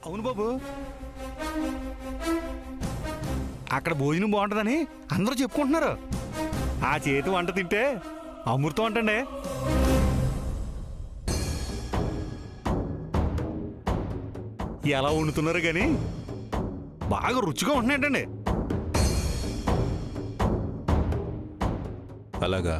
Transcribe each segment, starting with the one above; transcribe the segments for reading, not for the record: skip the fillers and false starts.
అవును బాబు, అక్కడ భోజనం బాగుంటుందని అందరూ చెప్పుకుంటున్నారు. ఆ చేతి వంట తింటే అమృతం అంటండి. ఎలా వండుతున్నారు కానీ బాగా రుచిగా ఉంటున్నాయంటండి. అలాగా?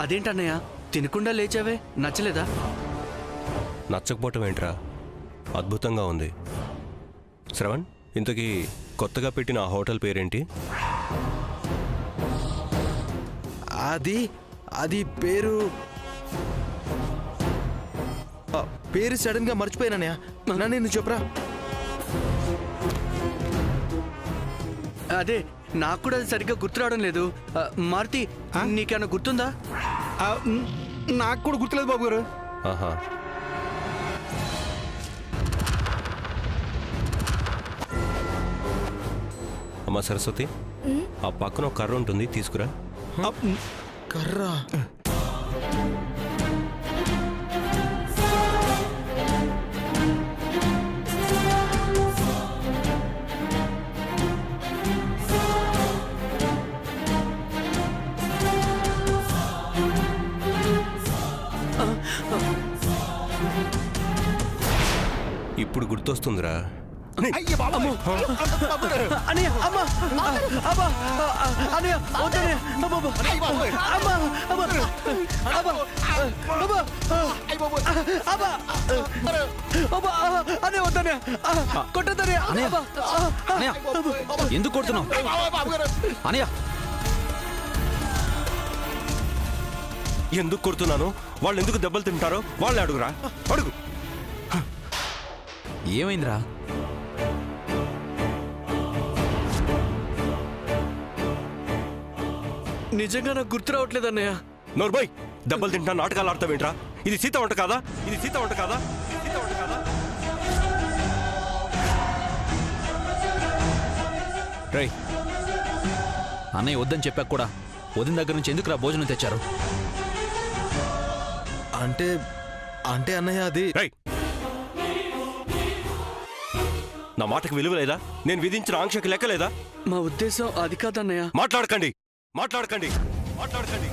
అదేంటన్నయ్య తినకుండా లేచావే, నచ్చలేదా? నచ్చకపోవటం ఏంట్రా, అద్భుతంగా ఉంది. శ్రవణ్, ఇంతకీ కొత్తగా పెట్టిన ఆ హోటల్ పేరేంటి? అది పేరు పేరు సడన్ గా మర్చిపోయినానయ్యా. నన్ను చెప్పరా. అదే నాకు కూడా అది సరిగ్గా గుర్తు రావడం లేదు. మారుతి, నీకేమైనా గుర్తుందా? నాకు కూడా గుర్తులేదు బాబు గారు. ఆహా, అమ్మా సరస్వతి, ఆ పక్కన ఒక కర్ర ఉంటుంది, తీసుకురా. కర్రా? ఇప్పుడు గుర్తొస్తుందిరా. ఎందుకు కొడుతున్నావు అనయ్య? ఎందుకు కొడుతున్నాను? వాళ్ళు ఎందుకు దెబ్బలు తింటారో వాళ్ళని అడుగురా, అడుగు. ఏమైందిరా? నిజంగా నాకు గుర్తు రావట్లేదు అన్నయ్య. నోర్బోయ్, దెబ్బలు తింటా నాటకాలు ఆడతావేంట్రా? ఇది సీత వంట కాదా? ఇది సీత వంట కాదా? రేయ్, అన్నయ్య వద్దని చెప్పాక కూడా వదిన దగ్గర నుంచి ఎందుకురా భోజనం తెచ్చారు? అంటే అంటే అన్నయ్య అది నా మాటకు విలువ లేదా? నేను విధించిన ఆంక్షకు లెక్క లేదా? మా ఉద్దేశం అది కాదన్నయ్య. మాట్లాడకండి, మాట్లాడకండి, మాట్లాడకండి.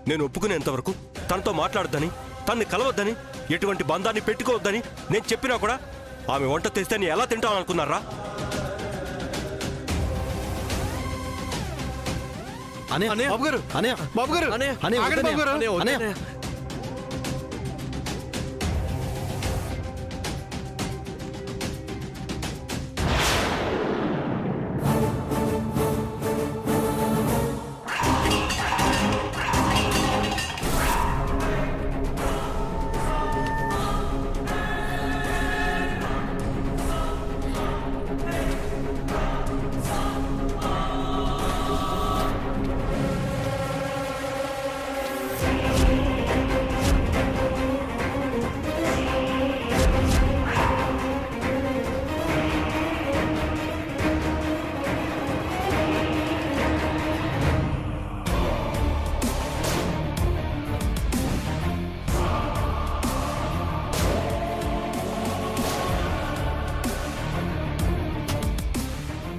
నేను ఒప్పుకునేంత వరకు తనతో మాట్లాడొద్దని, తన్ని కలవద్దని, ఎటువంటి బంధాన్ని పెట్టుకోవద్దని నేను చెప్పినా కూడా ఆమె వంట తెస్తే నేను ఎలా తింటాను అనుకున్నారా? బాబు గారు, బాబు గారు, ఆగండి బాబు గారు.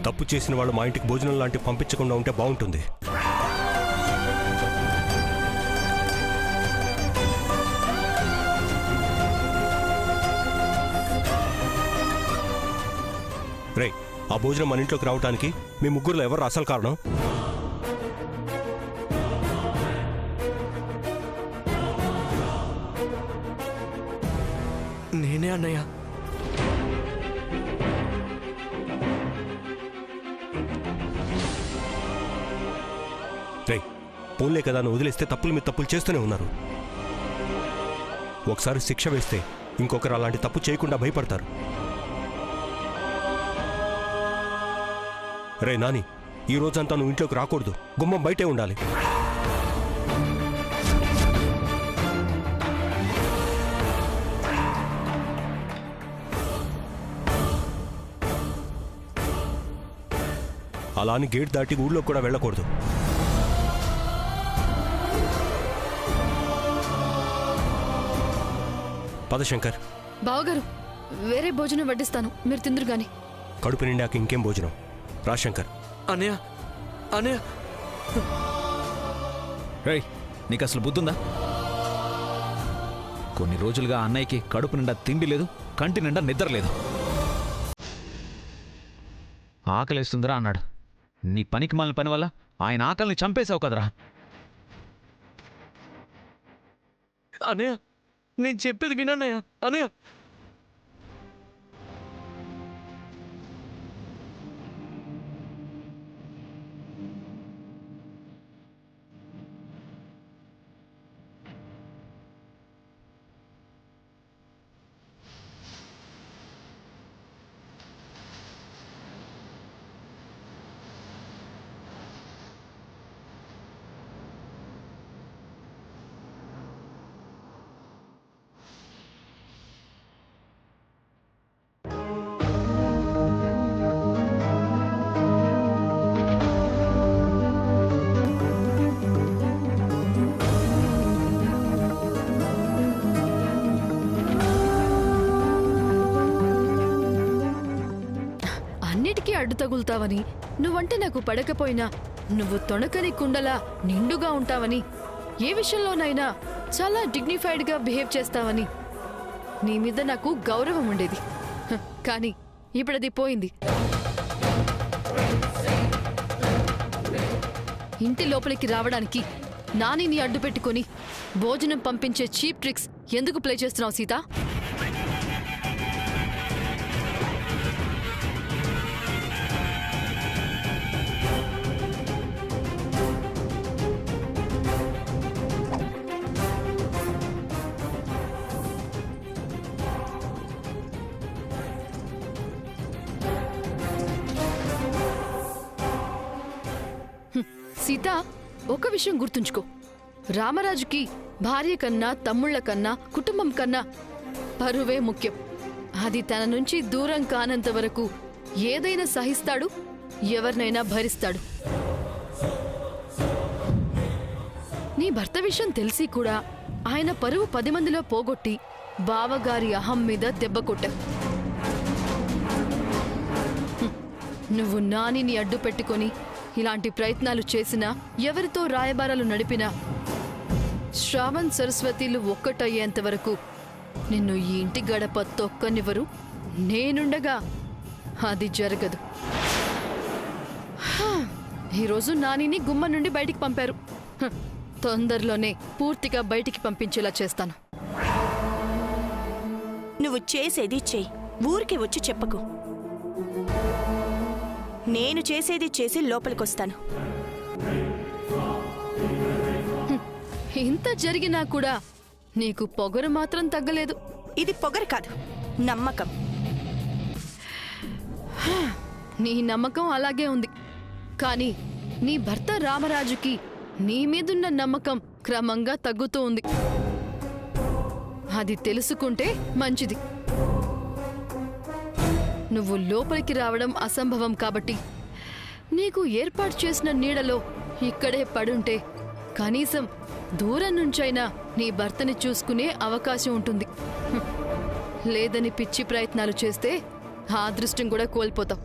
తప్పు చేసిన వాళ్ళు మా ఇంటికి భోజనం లాంటివి పంపించకుండా ఉంటే బాగుంటుంది. రే, ఆ భోజనం మన ఇంట్లోకి రావడానికి మీ ముగ్గురులో ఎవరు అసలు కారణం? నేనే అన్నయ్య. రే, పోన్లే కదా అని వదిలేస్తే తప్పులు మీద తప్పులు చేస్తూనే ఉన్నారు. ఒకసారి శిక్ష వేస్తే ఇంకొకరు అలాంటి తప్పు చేయకుండా భయపడతారు. రే నాని, ఈ రోజంతా నువ్వు ఇంట్లోకి రాకూడదు, గుమ్మం బయటే ఉండాలి. అలా అని గేట్ దాటి ఊళ్ళో కూడా వెళ్ళకూడదు. పద శంకర్. బావగారు, వేరే భోజనం వడ్డిస్తాను, మీరు తిందురు గాని. కడుపు నిండాక ఇంకేం భోజనం? రా శంకర్. అన్నయ్య అన్నయ్య రేయ్, నీకు అసలు బుద్ధుందా? కొన్ని రోజులుగా అన్నయ్యకి కడుపు నిండా తిండి లేదు, కంటి నిండా నిద్ర లేదు. ఆకలేస్తుందిరా అన్నాడు. నీ పనికి మాలిన పని వల్ల ఆయన ఆకలిని చంపేశావు కదరా. అన్నయ్య, నేను చెప్పేది వినన్నయ్య. అన్నయ్య, అన్నిటికీ అడ్డు తగులుతావని, నువ్వంటే నాకు పడకపోయినా నువ్వు తొణకని కుండలా నిండుగా ఉంటావని, ఏ విషయంలోనైనా చాలా డిగ్నిఫైడ్గా బిహేవ్ చేస్తావని నీ మీద నాకు గౌరవం ఉండేది. కానీ ఇప్పుడది పోయింది. ఇంటి లోపలికి రావడానికి నానిని అడ్డు పెట్టుకుని భోజనం పంపించే చీప్ ట్రిక్స్ ఎందుకు ప్లే చేస్తున్నావు సీత? సీత, ఒక విషయం గుర్తుంచుకో. రామరాజుకి భార్య కన్నా, తమ్ముళ్ల కన్నా, కుటుంబం కన్నా పరువే ముఖ్యం. అది తన నుంచి దూరం కానంత వరకు ఏదైనా సహిస్తాడు, ఎవరినైనా భరిస్తాడు. నీ భర్త విషయం తెలిసి కూడా ఆయన పరువు 10 మందిలో పోగొట్టి బావగారి అహం మీద దెబ్బ కొట్టావు. నువ్వు నానిని అడ్డు పెట్టుకొని ఇలాంటి ప్రయత్నాలు చేసినా, ఎవరితో రాయబారాలు నడిపినా, శ్రావణ్ సరస్వతిలు ఒక్కటయ్యేంత వరకు నిన్ను ఈ ఇంటి గడప తొక్కనివ్వరు. నేనుండగా అది జరగదు. ఈరోజు నానిని గుమ్మ నుండి బయటికి పంపారు. తొందరలోనే పూర్తిగా బయటికి పంపించేలా చేస్తాను. నువ్వు చేసేది చెయ్యి, ఊరికి వచ్చి చెప్పకు. నేను చేసేది చేసి లోపలికొస్తాను. ఇంత జరిగినా కూడా నీకు పొగరు మాత్రం తగ్గలేదు. ఇది పొగరు కాదు, నమ్మకం. నీ నమ్మకం అలాగే ఉంది. కానీ నీ భర్త రామరాజుకి నీ మీదున్న నమ్మకం క్రమంగా తగ్గుతూ ఉంది. అది తెలుసుకుంటే మంచిది. నువ్వు లోపలికి రావడం అసంభవం కాబట్టి నీకు ఏర్పాటు చేసిన నీడలో ఇక్కడే పడుంటే కనీసం దూరం నుంచైనా నీ భర్తని చూసుకునే అవకాశం ఉంటుంది. లేదని పిచ్చి ప్రయత్నాలు చేస్తే ఆ అదృష్టం కూడా కోల్పోతావు.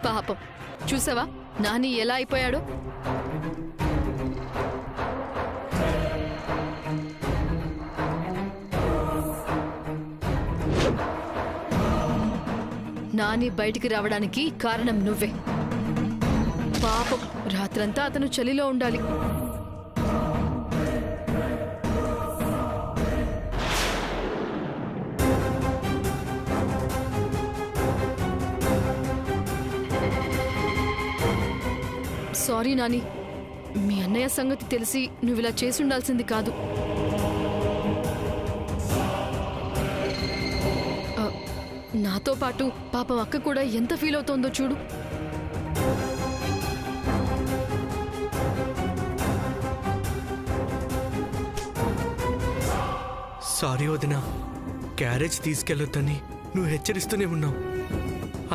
పాపం, చూసావా నాని ఎలా అయిపోయాడో? నాని బయటికి రావడానికి కారణం నువ్వే. పాపం, రాత్రంతా అతను చలిలో ఉండాలి. సారీ నాని, మీ అన్నయ్య సంగతి తెలిసి నువ్విలా చేసి ఉండాల్సింది కాదు. నాతో పాటు పాపం అక్క కూడా ఎంత ఫీల్ అవుతోందో చూడు. సారీ వదినా, క్యారేజ్ తీసుకెళ్ళొద్దని నువ్వు హెచ్చరిస్తూనే ఉన్నావు.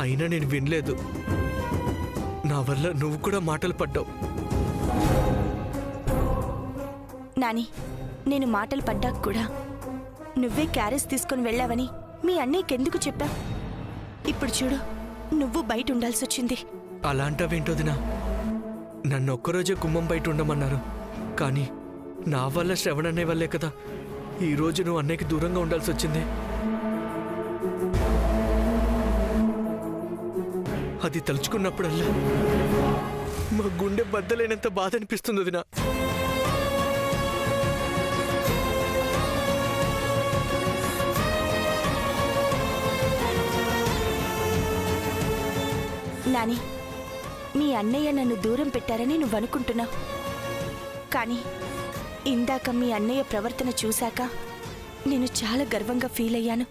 అయినా నేను వినలేదు. నా వల్ల నువ్వు కూడా మాటలు పడ్డావు. నాని, నేను మాటలు పడ్డాక కూడా నువ్వే క్యారేజ్ తీసుకొని వెళ్ళావని మీ అన్నయ్యకెందుకు చెప్పావు? ఇప్పుడు చూడు, నువ్వు బయట ఉండాల్సి వచ్చింది. అలాంటవేంటోదినా, నన్ను ఒక్కరోజే గుమ్మం బయట ఉండమన్నారు. కానీ నా వల్ల శ్రవణ్ అనే వల్లే కదా ఈరోజు నువ్వు అన్నయ్యకి దూరంగా ఉండాల్సి వచ్చింది. అది తలుచుకున్నప్పుడల్లా మా గుండె బద్దలైనంత బాధ అనిపిస్తుంది వదినా. నాని, మీ అన్నయ్య నన్ను దూరం పెట్టారని నువ్వు అనుకుంటున్నావు. కానీ ఇందాక మీ అన్నయ్య ప్రవర్తన చూశాక నేను చాలా గర్వంగా ఫీల్ అయ్యాను.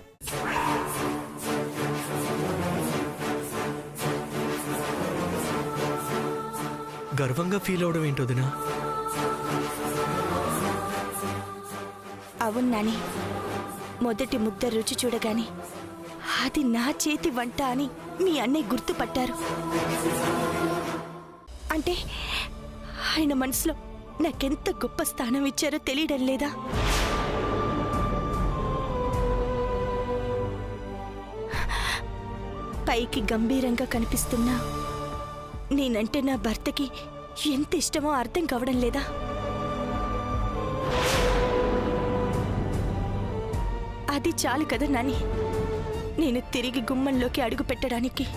గర్వంగా ఫీల్ అవడం ఏంటోదినా? అవును నాని, మొదటి ముద్ద రుచి చూడగానే అది నా చేతి వంట అని మీ అన్నయ్య గుర్తుపట్టారు. అంటే ఆయన మనసులో నాకెంత గొప్ప స్థానం ఇచ్చారో తెలియడం లేదా? పైకి గంభీరంగా కనిపిస్తున్నా నేనంటే నా భర్తకి ఎంత ఇష్టమో అర్థం కావడం లేదా? అది చాలు కదా నాని, నేను తిరిగి గుమ్మంలోకి అడుగు పెట్టడానికి.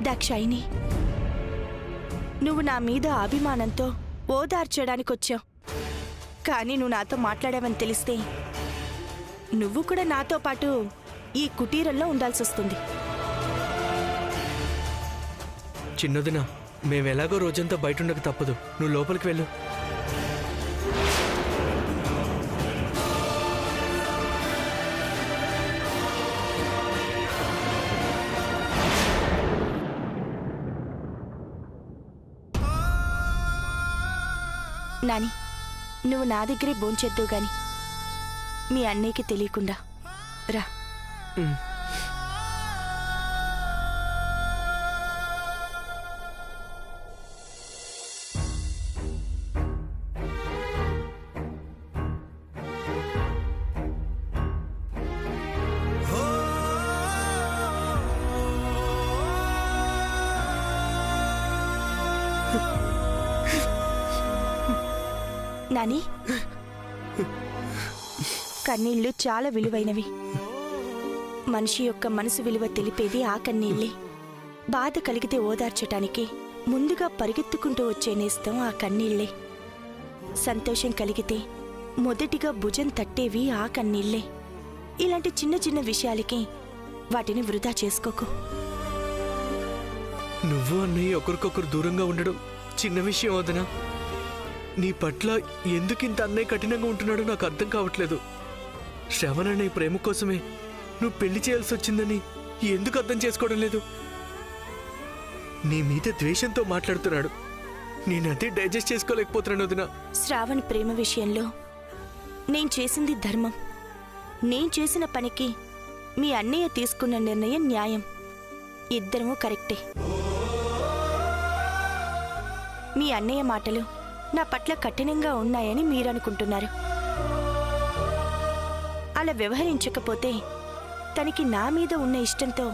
దాక్షాయిని, నువ్వు నా మీద అభిమానంతో ఓదార్చడానికొచ్చావు. కానీ నువ్వు నాతో మాట్లాడావని తెలిస్తే నువ్వు కూడా నాతో పాటు ఈ కుటీరంలో ఉండాల్సి వస్తుంది. చిన్నదినా, మేమెలాగో రోజంతా బయట ఉండక తప్పదు. నువ్వు లోపలికి వెళ్ళు. నాని, నువ్వు నా దగ్గరే భోంచేద్దువు గాని మీ అన్నయ్యకి తెలియకుండా రా. నాని, కన్నీళ్లు చాలా విలువైనవి. మనిషి యొక్క మనసు విలువ తెలిపేది ఆ కన్నీళ్లే. బాధ కలిగితే ఓదార్చటానికి ముందుగా పరిగెత్తుకుంటూ వచ్చే నేస్తం ఆ కన్నీళ్లే. సంతోషం కలిగితే మొదటిగా భుజం తట్టేవి ఆ కన్నీళ్లే. ఇలాంటి చిన్న చిన్న విషయాలకి వాటిని వృధా చేసుకోకు. నువ్వు అన్నయ్య ఒకరికొకరు దూరంగా ఉండడం చిన్న విషయం వదనా. నీ పట్ల ఎందుకింత అన్నయ్య కఠినంగా ఉంటున్నాడో నాకు అర్థం కావట్లేదు. శ్రవణ్ అన్నయ్య ప్రేమ కోసమే నువ్వు పెళ్లి చేయాల్సి వచ్చిందని ఎందుకు అర్థం చేసుకోవడం లేదు? నీ మీద ద్వేషంతో మాట్లాడుతున్నాడు. నేనదే డైజెస్ట్ చేసుకోలేకపోతున్నాను వదినా. శ్రావణ్ ప్రేమ విషయంలో నేను చేసింది ధర్మం. నేను చేసిన పనికి మీ అన్నయ్య తీసుకున్న నిర్ణయం న్యాయం. ఇద్దరము కరెక్టే. మీ అన్నయ్య మాటలు నా పట్ల కఠినంగా ఉన్నాయని మీరనుకుంటున్నారు. అలా వ్యవహరించకపోతే తనకి నా మీద ఉన్న ఇష్టంతో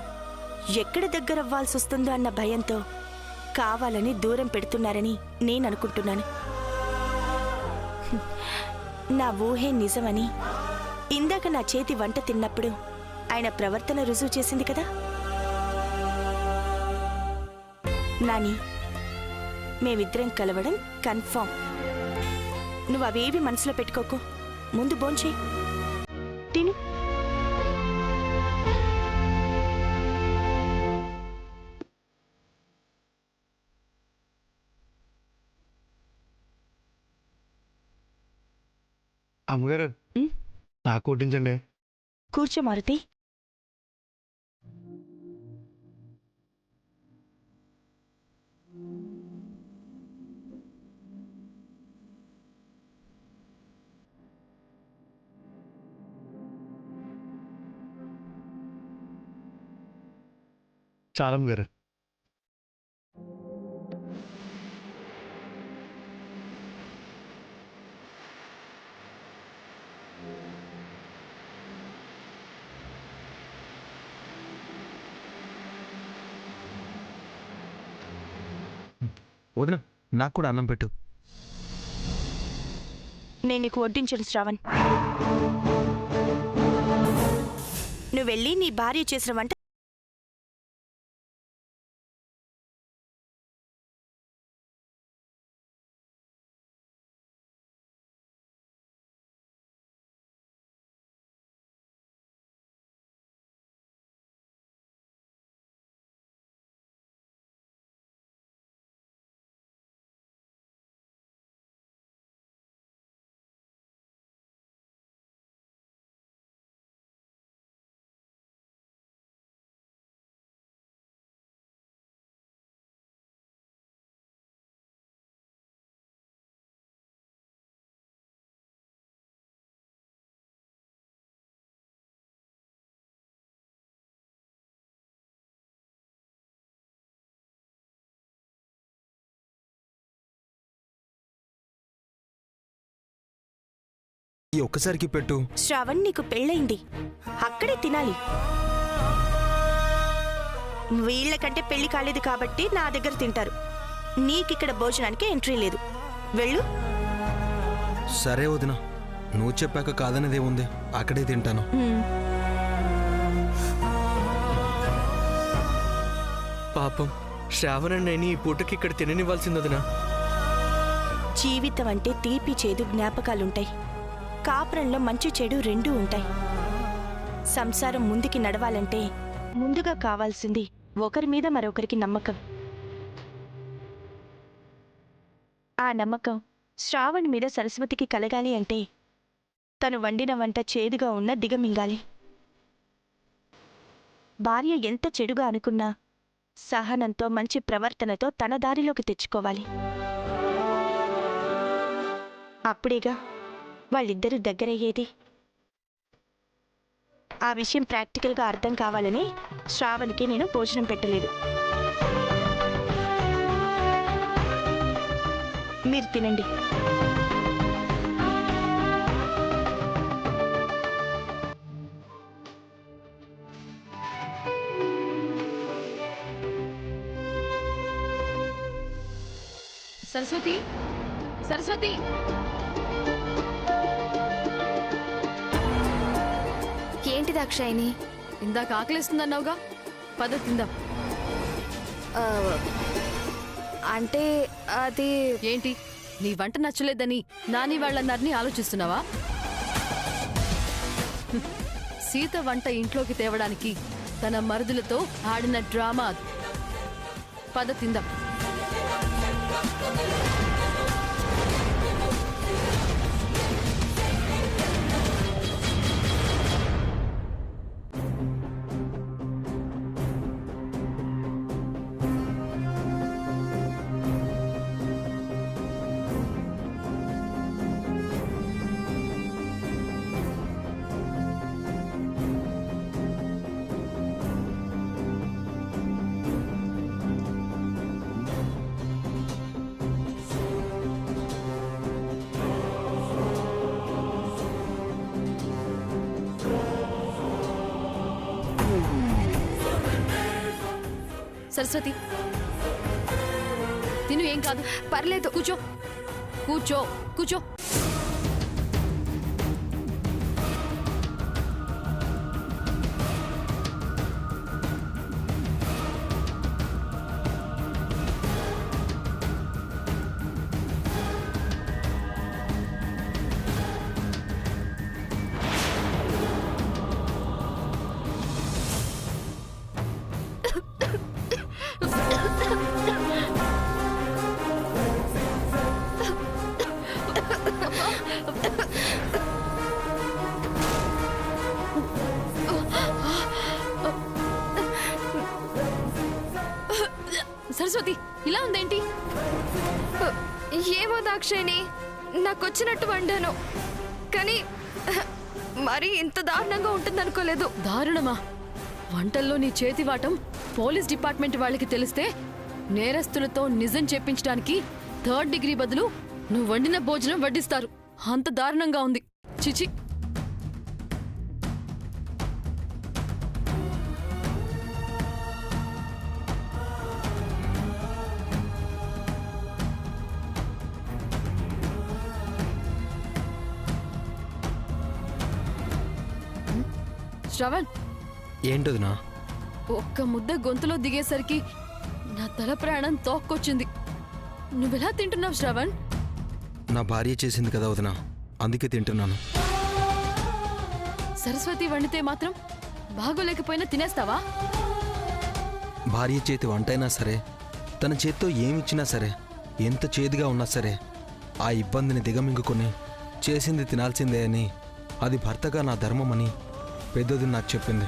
ఎక్కడ దగ్గరవ్వాల్సి వస్తుందో అన్న భయంతో కావాలని దూరం పెడుతున్నారని నేననుకుంటున్నాను. నా ఊహే నిజమని ఇందాక నా చేతి వంట తిన్నప్పుడు ఆయన ప్రవర్తన రుజువు చేసింది కదా. నాని, మేమిద్దరం కలవడం కన్ఫర్మ్. నువ్వు అవేవి మనసులో పెట్టుకోకు. ముందు భోంచేయి, తిను. అమ్మగారు, నాకు కొట్టించండి. కూర్చో మారుతి. చాలమ్మ గారు. వదిన నాకు కూడా అన్నం పెట్టు. నేను నీకు వడ్డించను శ్రావణ్. నువ్వు వెళ్ళి నీ భార్య చేసిన వంట ఈ ఒక్కసారికి పెట్టు. శ్రావణ్ నీకు పెళ్ళయింది, అక్కడే తినాలి. వీళ్ళకంటే పెళ్లి కాలేదు కాబట్టి నా దగ్గర తింటారు. నీకిక్కడ భోజనానికి ఎంట్రీ లేదు. వెళ్ళు. సరే వదిన, నువ్వు చెప్పాక కాదనేదేముంది, అక్కడే తింటాను. పాపం శ్రావణన్నయ్యని ఈ పూటకి ఇక్కడ తిననివ్వాల్సింది వదినా. జీవితం అంటే తీపి చేదు జ్ఞాపకాలుంటాయి. కాపురంలో మంచి చెడు రెండూ ఉంటాయి. సంసారం ముందుకి నడవాలంటే ముందుగా కావాల్సింది ఒకరి మీద మరొకరికి నమ్మకం. ఆ నమ్మకం శ్రావణ్ మీద సరస్వతికి కలగాలి అంటే తను వండిన వంట చేదుగా ఉన్న దిగమింగాలి. భార్య ఎంత చెడుగా అనుకున్నా సహనంతో మంచి ప్రవర్తనతో తన దారిలోకి తెచ్చుకోవాలి. అప్పుడేగా వాళ్ళిద్దరూ దగ్గరయ్యేది. ఆ విషయం ప్రాక్టికల్గా అర్థం కావాలని శ్రావణ్కి నేను భోజనం పెట్టలేదు. మీరు తినండి. సరస్వతి, సరస్వతి, ఏంటి దాక్షాయిని? ఇందాక ఆకలిస్తుందన్నావుగా, పద తిందాం. అంటే అది ఏంటి, నీ వంట నచ్చలేదని నాని వాళ్ళందరినీ ఆలోచిస్తున్నావా? సీత వంట ఇంట్లోకి తేవడానికి తన మరుదులతో ఆడిన డ్రామా అది. పద తిందాం. సరస్వతి, తిను, ఏం కాదు. పర్లేదు. కూర్చో, కూర్చో, కూర్చో. సరస్వతి, ఇలా ఉందేంటి? ఏమో దాక్షాయిని, నాకొచ్చినట్టు వండాను, కానీ మరి ఇంత దారుణంగా ఉంటుందనుకోలేదు. దారుణమా? వంటల్లో నీ చేతి వాటం పోలీస్ డిపార్ట్మెంట్ వాళ్ళకి తెలిస్తే నేరస్తులతో నిజం చెప్పించడానికి 3rd డిగ్రీ బదులు నువ్వు వండిన భోజనం వడ్డిస్తారు. అంత దారుణంగా ఉంది. చిచి. శ్రవణ్, ఏంటదినా? ఒక్క ముద్ద గొంతులో దిగేసరికి నా తల ప్రాణం తోక్కొచ్చింది. నువ్వెలా తింటున్నావు శ్రవణ్? నా భార్య చేసింది కదా వదినా, అందుకే తింటున్నాను. సరస్వతి వండితే మాత్రం బాగోలేకపోయినా తినేస్తావా? భార్య చేతి వంటైనా సరే, తన చేత్తో ఏమిచ్చినా సరే, ఎంత చేదుగా ఉన్నా సరే, ఆ ఇబ్బందిని దిగమింగుకొని చేసింది తినాల్సిందే అని, అది భర్తగా నా ధర్మమని పెద్దది నాకు చెప్పింది.